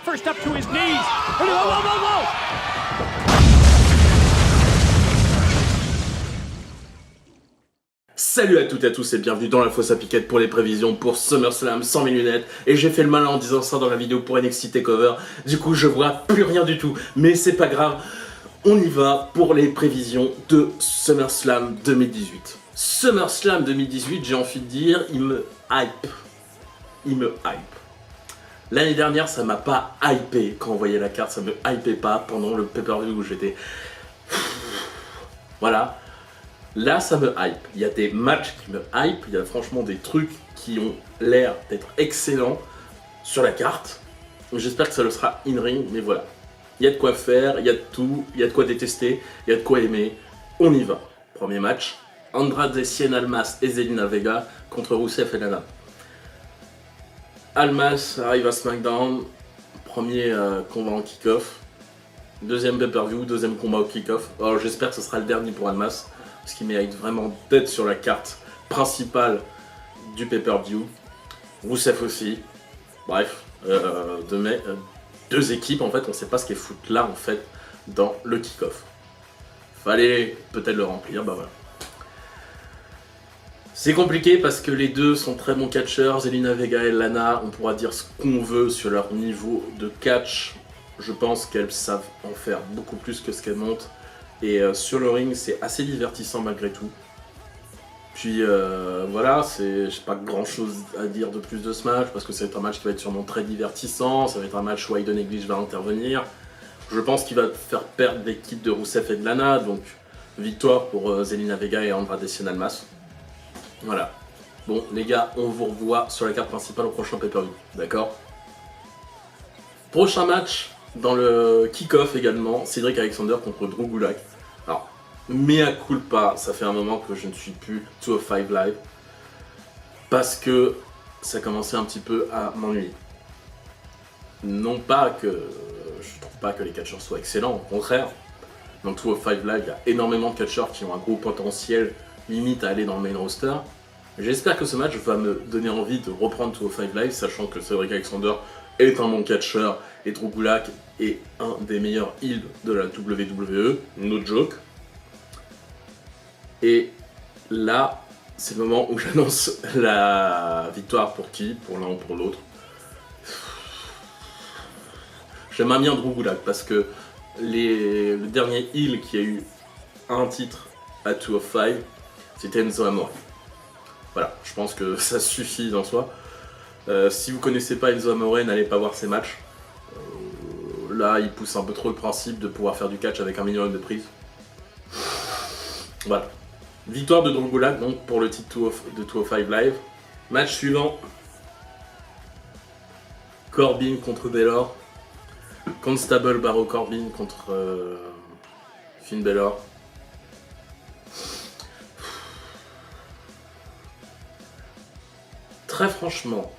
first up to his knees. Whoa, whoa, whoa, whoa! Salut à toutes et à tous et bienvenue dans la fosse à piquette pour les prévisions pour SummerSlam sans mes lunettes. Et j'ai fait le malin en disant ça dans la vidéo pour NXT TakeOver. Du coup je vois plus rien du tout, mais c'est pas grave. On y va pour les prévisions de SummerSlam 2018. SummerSlam 2018, j'ai envie de dire, il me hype. L'année dernière, ça m'a pas hypé quand on voyait la carte, ça me hypait pas pendant le pay-per-view où j'étais... Voilà. Là, ça me hype. Il y a des matchs qui me hype, il y a franchement des trucs qui ont l'air d'être excellents sur la carte. J'espère que ça le sera in-ring, mais voilà. Il y a de quoi faire, il y a de tout, il y a de quoi détester, il y a de quoi aimer. On y va. Premier match, Andrade Cien Almas et Zelina Vega contre Rusev et Lana. Almas arrive à SmackDown, premier combat en kick-off. Deuxième pay-per-view, deuxième combat au kick-off. Alors j'espère que ce sera le dernier pour Almas, parce qu'il mérite vraiment d'être sur la carte principale du pay-per-view. Rusev aussi. Bref, deux équipes, en fait, on sait pas ce qu'elles foutent là, en fait, dans le kick-off. Fallait peut-être le remplir, bah voilà. C'est compliqué parce que les deux sont très bons catcheurs, Zelina Vega et Lana, on pourra dire ce qu'on veut sur leur niveau de catch. Je pense qu'elles savent en faire beaucoup plus que ce qu'elles montrent. Et sur le ring, c'est assez divertissant malgré tout. Puis voilà, j'ai pas grand chose à dire de plus de ce match, parce que c'est un match qui va être sûrement très divertissant, ça va être un match où Aiden English va intervenir. Je pense qu'il va faire perdre l'équipe de Rusev et de Lana, donc victoire pour Zelina Vega et Andrade Cien Almas. Voilà. Bon les gars, on vous revoit sur la carte principale au prochain pay-per-view, d'accord? Prochain match, dans le kick-off également, Cedric Alexander contre Drew Gulak. Alors, mea culpa, ça fait un moment que je ne suis plus 205 Live, parce que ça commençait un petit peu à m'ennuyer. Non pas que je trouve pas que les catcheurs soient excellents, au contraire. Dans 205 Live, il y a énormément de catcheurs qui ont un gros potentiel, limite à aller dans le main roster. J'espère que ce match va me donner envie de reprendre 205 Live, sachant que Cedric Alexander est un bon catcheur et Drew Gulak est un des meilleurs heels de la WWE, no joke. Et là, c'est le moment où j'annonce la victoire pour qui? Pour l'un ou pour l'autre. J'aime bien Drew Gulak parce que le dernier heel qui a eu un titre à 205, c'était Enzo Amore. Voilà, je pense que ça suffit en soi. Si vous connaissez pas Enzo Amore, n'allez pas voir ses matchs. Là, il pousse un peu trop le principe de pouvoir faire du catch avec un minimum de prise. Voilà. Victoire de Drew Gulak donc pour le titre de 205 Live. Match suivant. Corbin contre Balor. Constable Baron Corbin contre Finn Balor. Très franchement,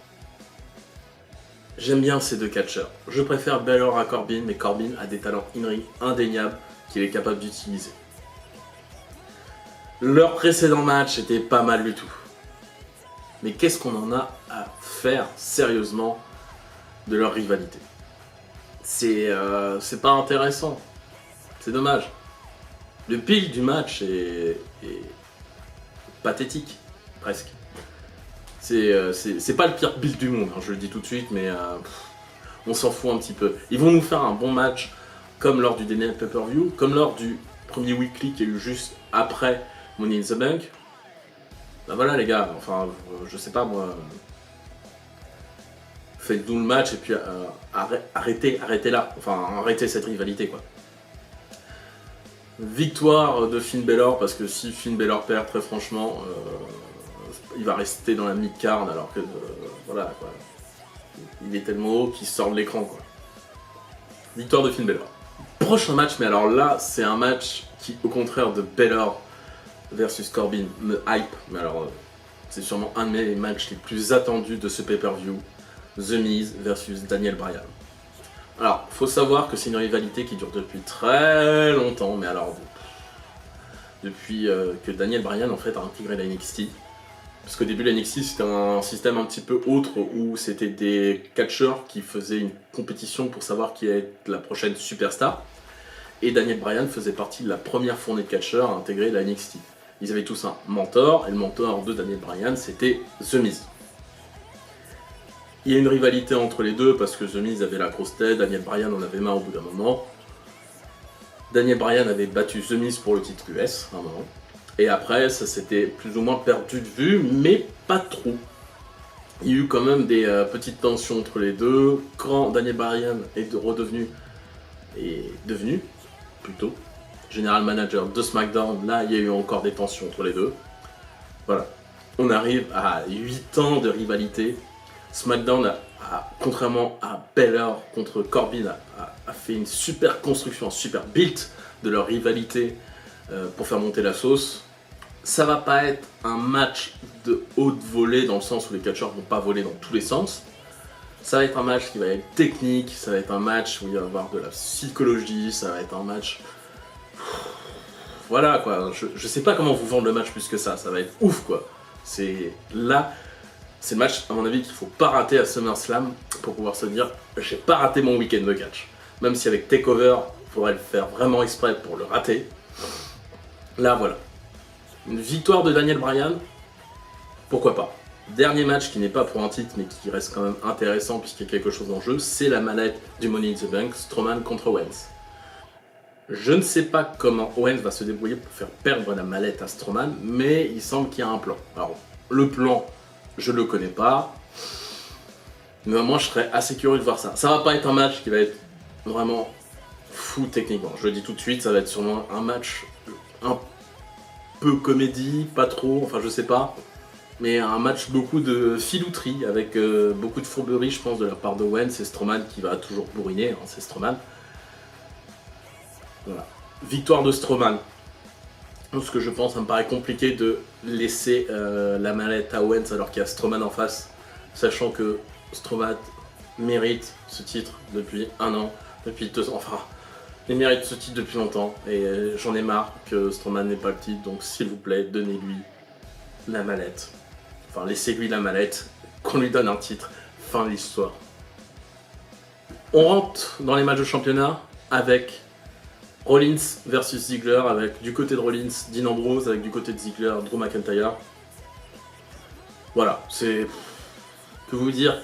j'aime bien ces deux catcheurs. Je préfère Balor à Corbin, mais Corbin a des talents in-ring indéniables qu'il est capable d'utiliser. Leur précédent match était pas mal du tout. Mais qu'est-ce qu'on en a à faire sérieusement de leur rivalité? C'est pas intéressant. C'est dommage. Le pic du match est pathétique, presque. C'est pas le pire build du monde, hein, je le dis tout de suite, mais on s'en fout un petit peu. Ils vont nous faire un bon match, comme lors du dernier pay-per-view, comme lors du premier weekly qui a eu juste après Money in the Bank. Bah voilà les gars, enfin, je sais pas moi. Faites-nous le match et puis arrêtez là, enfin arrêtez cette rivalité quoi. Victoire de Finn Balor, parce que si Finn Balor perd, très franchement, il va rester dans la mid-card alors que voilà quoi. Il est tellement haut qu'il sort de l'écran quoi. Victoire de Finn Balor. Prochain match, mais alors là c'est un match qui au contraire de Balor versus Corbin me hype, mais alors c'est sûrement un de mes matchs les plus attendus de ce pay-per-view. The Miz versus Daniel Bryan. Alors, faut savoir que c'est une rivalité qui dure depuis très longtemps, mais alors depuis que Daniel Bryan en fait a intégré la NXT. Parce qu'au début, la NXT, c'était un système un petit peu autre où c'était des catcheurs qui faisaient une compétition pour savoir qui allait être la prochaine superstar. Et Daniel Bryan faisait partie de la première fournée de catcheurs à intégrer la NXT. Ils avaient tous un mentor, et le mentor de Daniel Bryan, c'était The Miz. Il y a une rivalité entre les deux parce que The Miz avait la grosse tête, Daniel Bryan en avait marre au bout d'un moment. Daniel Bryan avait battu The Miz pour le titre US à un moment. Et après, ça s'était plus ou moins perdu de vue, mais pas trop. Il y a eu quand même des petites tensions entre les deux. Quand Daniel Bryan est devenu plutôt General Manager de SmackDown, là il y a eu encore des tensions entre les deux. Voilà. On arrive à 8 ans de rivalité. SmackDown, contrairement à Balor contre Corbin, a fait une super construction, un super build de leur rivalité pour faire monter la sauce. Ça va pas être un match de haute volée dans le sens où les catcheurs vont pas voler dans tous les sens. Ça va être un match qui va être technique, ça va être un match où il va y avoir de la psychologie, ça va être un match... Voilà quoi, je sais pas comment vous vendre le match plus que ça va être ouf quoi. C'est le match à mon avis qu'il faut pas rater à SummerSlam pour pouvoir se dire j'ai pas raté mon week-end de catch. Même si avec TakeOver, il faudrait le faire vraiment exprès pour le rater. Là voilà. Une victoire de Daniel Bryan, pourquoi pas. Dernier match qui n'est pas pour un titre mais qui reste quand même intéressant puisqu'il y a quelque chose en jeu, c'est la mallette du Money in the Bank, Strowman contre Owens. Je ne sais pas comment Owens va se débrouiller pour faire perdre la mallette à Strowman, mais il semble qu'il y a un plan. Alors, le plan, je le connais pas, mais moi je serais assez curieux de voir ça. Ça va pas être un match qui va être vraiment fou techniquement. Je le dis tout de suite, ça va être sûrement un match un peu comédie, pas trop, enfin je sais pas. Mais un match beaucoup de filouterie, avec beaucoup de fourberie, je pense, de la part de Owens et Strowman qui va toujours bourriner, hein, c'est Strowman. Voilà. Victoire de Strowman. Ce que je pense, ça me paraît compliqué de laisser la mallette à Owens alors qu'il y a Strowman en face, sachant que Strowman mérite ce titre depuis un an, depuis 2 ans, enfin, il mérite ce titre depuis longtemps, et j'en ai marre que Strowman n'ait pas le titre, donc s'il vous plaît, donnez-lui la mallette. Enfin, laissez-lui la mallette, qu'on lui donne un titre, fin de l'histoire. On rentre dans les matchs de championnat avec Rollins versus Ziggler, avec du côté de Rollins, Dean Ambrose, avec du côté de Ziggler, Drew McIntyre. Voilà, c'est... Que vous dire?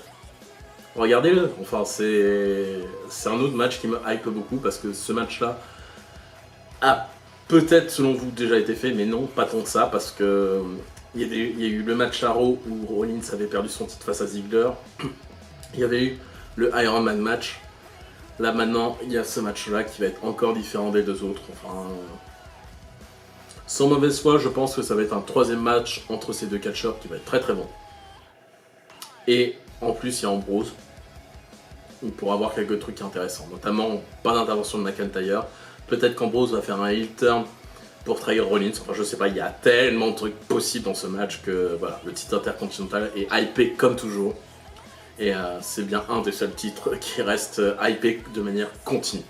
Regardez-le, enfin c'est un autre match qui me hype beaucoup parce que ce match-là a peut-être selon vous déjà été fait, mais non, pas tant que ça, parce que il y a eu le match à Raw où Rollins avait perdu son titre face à Ziggler. Il y avait eu le Iron Man match. Là maintenant, il y a ce match-là qui va être encore différent des deux autres. Enfin, sans mauvaise foi, je pense que ça va être un troisième match entre ces deux catcheurs qui va être très très bon. Et en plus, il y a Ambrose. On pourra avoir quelques trucs intéressants, notamment pas d'intervention de McIntyre. Peut-être qu'Ambrose va faire un heel turn pour trahir Rollins. Enfin, je sais pas, il y a tellement de trucs possibles dans ce match que voilà, le titre intercontinental est hypé comme toujours. Et c'est bien un des seuls titres qui reste hypé de manière continue.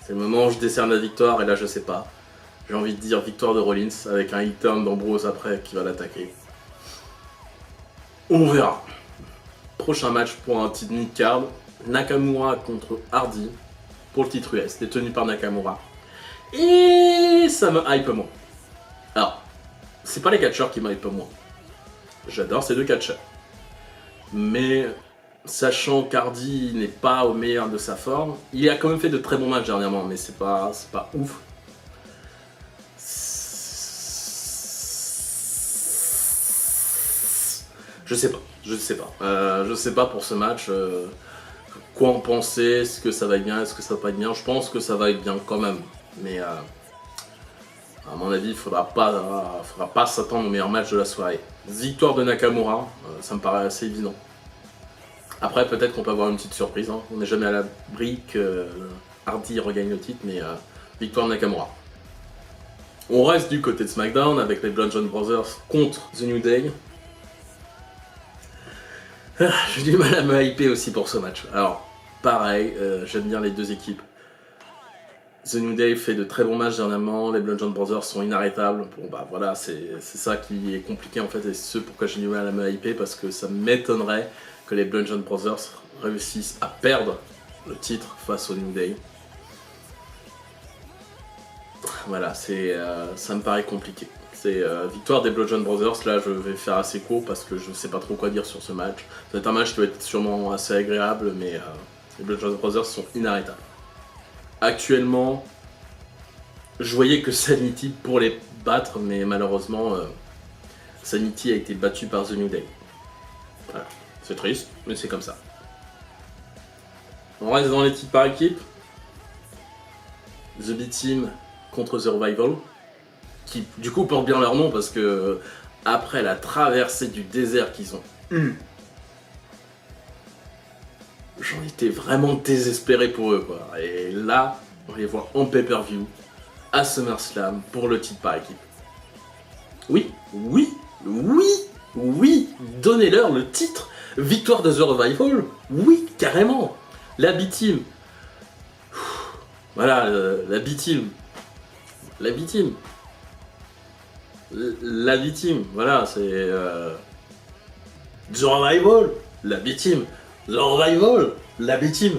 C'est le moment où je décerne la victoire et là je sais pas. J'ai envie de dire victoire de Rollins avec un heel turn d'Ambrose après qui va l'attaquer. On verra. Prochain match pour un titre mid-card. Nakamura contre Hardy pour le titre US, détenu par Nakamura. Et ça me hype moins. Alors, c'est pas les catcheurs qui me hype moins. J'adore ces deux catcheurs. Mais sachant qu'Hardy n'est pas au meilleur de sa forme, il a quand même fait de très bons matchs dernièrement, mais c'est pas ouf. Je sais pas pour ce match. Quoi en penser? Est-ce que ça va être bien? Est-ce que ça va pas être bien? Je pense que ça va être bien quand même. Mais à mon avis, il faudra pas s'attendre au meilleur match de la soirée. Victoire de Nakamura, ça me paraît assez évident. Après, peut-être qu'on peut avoir une petite surprise. Hein. On n'est jamais à l'abri que Hardy regagne le titre, mais victoire de Nakamura. On reste du côté de SmackDown avec les Bludgeon Brothers contre The New Day. J'ai du mal à me hyper aussi pour ce match. Alors, pareil, j'aime bien les deux équipes. The New Day fait de très bons matchs dernièrement, les Bludgeon Brothers sont inarrêtables. Bon bah voilà, c'est ça qui est compliqué en fait, et c'est ce pourquoi j'ai du mal à me hyper, parce que ça m'étonnerait que les Bludgeon Brothers réussissent à perdre le titre face au New Day. Voilà, ça me paraît compliqué. C'est victoire des Bludgeon Brothers, là je vais faire assez court parce que je sais pas trop quoi dire sur ce match. Ça va être un match qui va être sûrement assez agréable, mais les Bludgeon Brothers sont inarrêtables. Actuellement, je voyais que Sanity pour les battre, mais malheureusement, Sanity a été battu par The New Day. Voilà, c'est triste, mais c'est comme ça. On reste dans les titres par équipe. The B-Team contre The Revival, qui du coup portent bien leur nom parce que après la traversée du désert qu'ils ont eue, j'en étais vraiment désespéré pour eux, quoi. Et là, on les voit en pay-per-view à SummerSlam pour le titre par équipe. Oui, oui, oui, oui, donnez-leur le titre. Victoire de The Revival, oui, carrément. La B-Team, voilà, la B-Team, la B-Team, la B-Team, voilà, c'est The Revival, la B-Team, The Revival, la B-Team.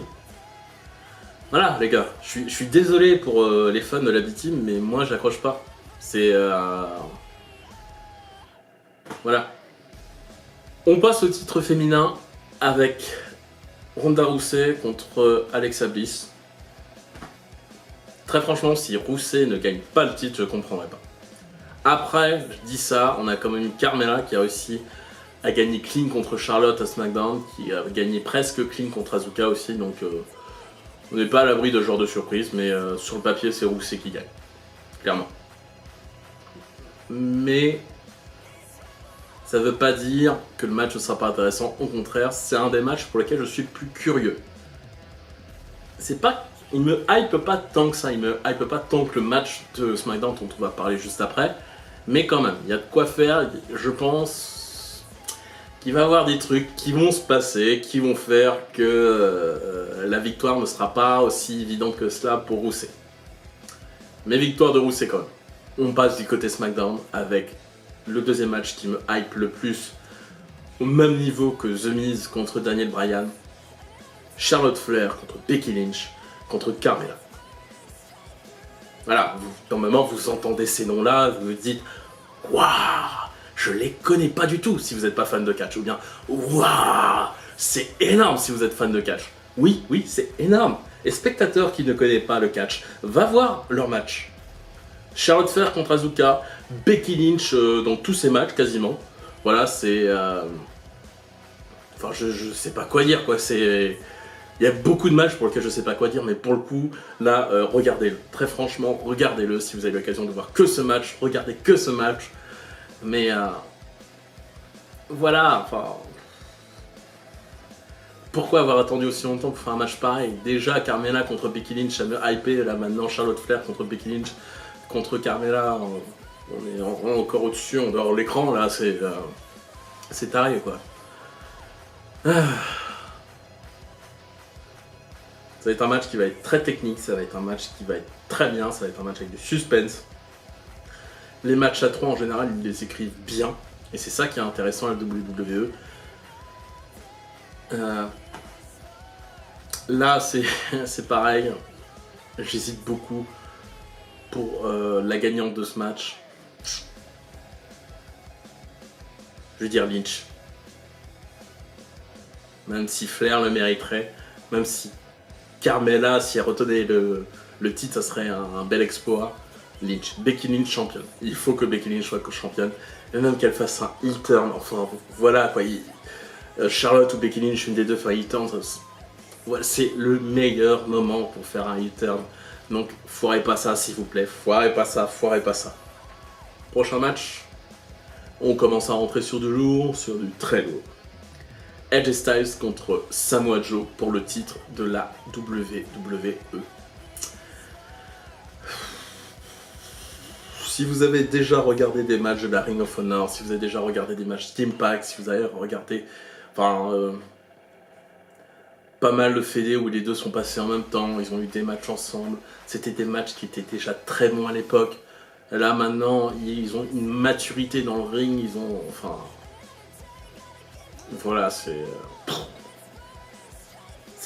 Voilà les gars, je suis désolé pour les fans de la B-Team, mais moi j'accroche pas. C'est... Voilà. On passe au titre féminin avec Ronda Rousey contre Alexa Bliss. Très franchement, si Rousey ne gagne pas le titre, je comprendrais pas. Après, je dis ça, on a quand même eu Carmella qui a réussi à gagner clean contre Charlotte à SmackDown, qui a gagné presque clean contre Asuka aussi, donc on n'est pas à l'abri de ce genre de surprise, mais sur le papier, c'est Rousey qui gagne, clairement. Mais ça veut pas dire que le match ne sera pas intéressant, au contraire, c'est un des matchs pour lesquels je suis plus curieux. C'est pas... Il me hype pas tant que ça, il me hype pas tant que le match de SmackDown dont on va parler juste après, mais quand même, il y a de quoi faire, je pense qu'il va y avoir des trucs qui vont se passer, qui vont faire que la victoire ne sera pas aussi évidente que cela pour Rousey. Mais victoire de Rousey quand même. On passe du côté SmackDown avec le deuxième match qui me hype le plus, au même niveau que The Miz contre Daniel Bryan, Charlotte Flair contre Becky Lynch contre Carmella. Voilà, dans le moment vous entendez ces noms-là, vous vous dites « Waouh, je les connais pas du tout » si vous n'êtes pas fan de catch, ou bien « Waouh, c'est énorme » si vous êtes fan de catch. Oui, oui, c'est énorme. Et spectateur qui ne connaît pas le catch, va voir leur match. Charlotte Flair contre Asuka, Becky Lynch dans tous ses matchs quasiment. Voilà, c'est... Enfin, je sais pas quoi dire, quoi, c'est... Il y a beaucoup de matchs pour lesquels je sais pas quoi dire, mais pour le coup, là, regardez-le. Très franchement, regardez-le. Si vous avez l'occasion de voir que ce match, regardez que ce match. Mais voilà, enfin... Pourquoi avoir attendu aussi longtemps pour faire un match pareil? Déjà, Carmella contre Becky Lynch, ça me hypé. Là, maintenant, Charlotte Flair contre Becky Lynch, contre Carmella, on est encore au-dessus, on dehors l'écran, là, c'est taré, quoi. Ça va être un match qui va être très technique, ça va être un match qui va être très bien, ça va être un match avec du suspense. Les matchs à 3 en général, ils les écrivent bien, et c'est ça qui est intéressant à la WWE. Là, c'est pareil, j'hésite beaucoup pour la gagnante de ce match. Je vais dire Lynch. Même si Flair le mériterait, même si Carmella, si elle retenait le titre, ça serait un bel exploit. Lynch, Becky Lynch championne. Il faut que Becky Lynch soit championne. Et même qu'elle fasse un heel turn, enfin voilà quoi. Charlotte ou Becky Lynch, une des deux fait un heel turn, voilà, c'est le meilleur moment pour faire un heel turn. Donc foirez pas ça s'il vous plaît, foirez pas ça, foirez pas ça. Prochain match, on commence à rentrer sur du lourd, sur du très lourd. Edge Styles contre Samoa Joe pour le titre de la WWE. Si vous avez déjà regardé des matchs de la Ring of Honor, si vous avez déjà regardé des matchs d'Impact, si vous avez regardé... Enfin... pas mal de fédés où les deux sont passés en même temps, ils ont eu des matchs ensemble. C'était des matchs qui étaient déjà très bons à l'époque. Là maintenant, ils ont une maturité dans le ring, ils ont... Enfin... Voilà, c'est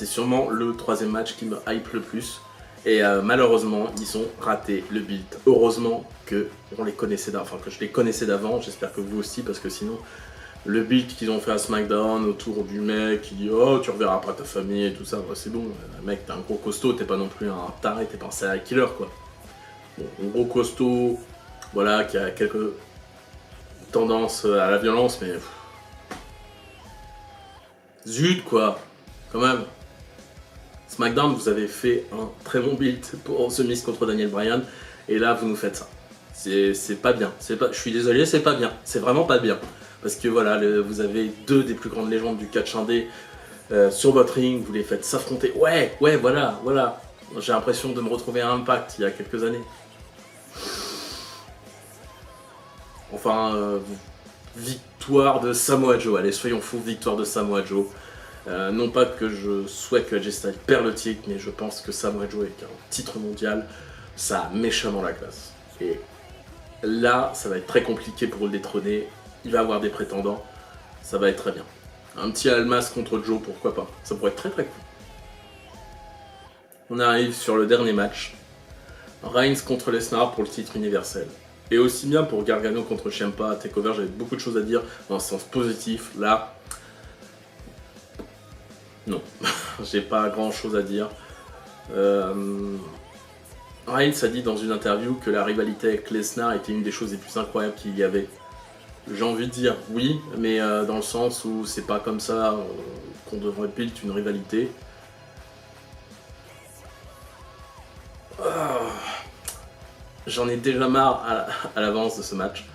sûrement le troisième match qui me hype le plus. Et malheureusement, ils ont raté le build. Heureusement que on les connaissait d'avant, enfin que je les connaissais d'avant. J'espère que vous aussi, parce que sinon, le build qu'ils ont fait à SmackDown autour du mec qui dit oh tu reverras pas ta famille et tout ça, bah, c'est bon. Mec, t'es un gros costaud, t'es pas non plus un taré, t'es pas un serial killer quoi. Bon, un gros costaud, voilà, qui a quelques tendances à la violence, mais zut quoi, quand même. SmackDown, vous avez fait un très bon build pour The Miz contre Daniel Bryan, et là vous nous faites ça. C'est pas bien. Je suis désolé, c'est pas bien. C'est vraiment pas bien. Parce que voilà, vous avez deux des plus grandes légendes du catch indé sur votre ring, vous les faites s'affronter. Ouais, voilà. J'ai l'impression de me retrouver à Impact il y a quelques années. Enfin, victoire de Samoa Joe. Allez, soyons fous, victoire de Samoa Joe. Non pas que je souhaite que AJ Styles perde le titre, mais je pense que Samoa Joe avec un titre mondial, ça a méchamment la classe. Et là, ça va être très compliqué pour le détrôner. Il va avoir des prétendants. Ça va être très bien. Un petit Almas contre Joe, pourquoi pas. Ça pourrait être très très cool. On arrive sur le dernier match. Reigns contre Lesnar pour le titre universel. Et aussi bien pour Gargano contre Ciampa à TakeOver, j'avais beaucoup de choses à dire dans le sens positif. Là, non, j'ai pas grand chose à dire. Reigns a dit dans une interview que la rivalité avec Lesnar était une des choses les plus incroyables qu'il y avait. J'ai envie de dire oui, mais dans le sens où c'est pas comme ça qu'on devrait build une rivalité. J'en ai déjà marre à l'avance de ce match.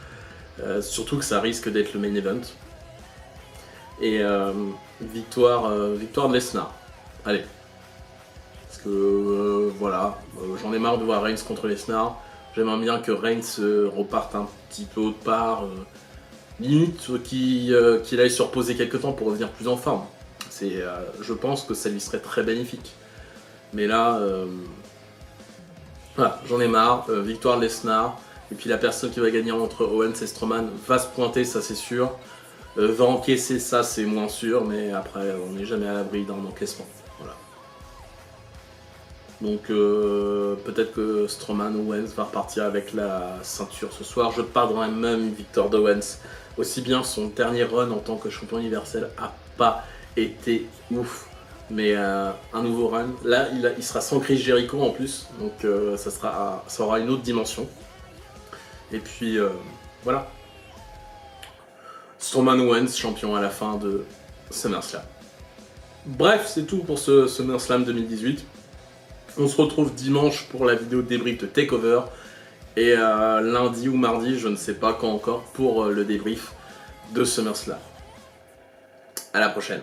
Surtout que ça risque d'être le main event. Et victoire de Lesnar. Allez. Parce que voilà, j'en ai marre de voir Reigns contre Lesnar. J'aimerais bien que Reigns reparte un petit peu autre part. Limite qu'il aille se reposer quelques temps pour revenir plus en forme. Je pense que ça lui serait très bénéfique. Mais là, voilà, j'en ai marre. Victoire de Lesnar. Et puis la personne qui va gagner entre Owens et Strowman va se pointer, ça c'est sûr. Va encaisser, ça c'est moins sûr. Mais après, on n'est jamais à l'abri d'un encaissement. Voilà. Donc peut-être que Strowman ou Owens va repartir avec la ceinture ce soir. Je pardonnerais même une victoire d'Owens. Aussi bien son dernier run en tant que champion universel a pas été ouf. Mais un nouveau run. Là, il sera sans Chris Jericho en plus. Donc ça aura une autre dimension. Et puis voilà. Strowman Owens, champion à la fin de SummerSlam. Bref, c'est tout pour ce SummerSlam 2018. On se retrouve dimanche pour la vidéo de débrief de TakeOver. Et lundi ou mardi, je ne sais pas quand encore, pour le débrief de SummerSlam. À la prochaine.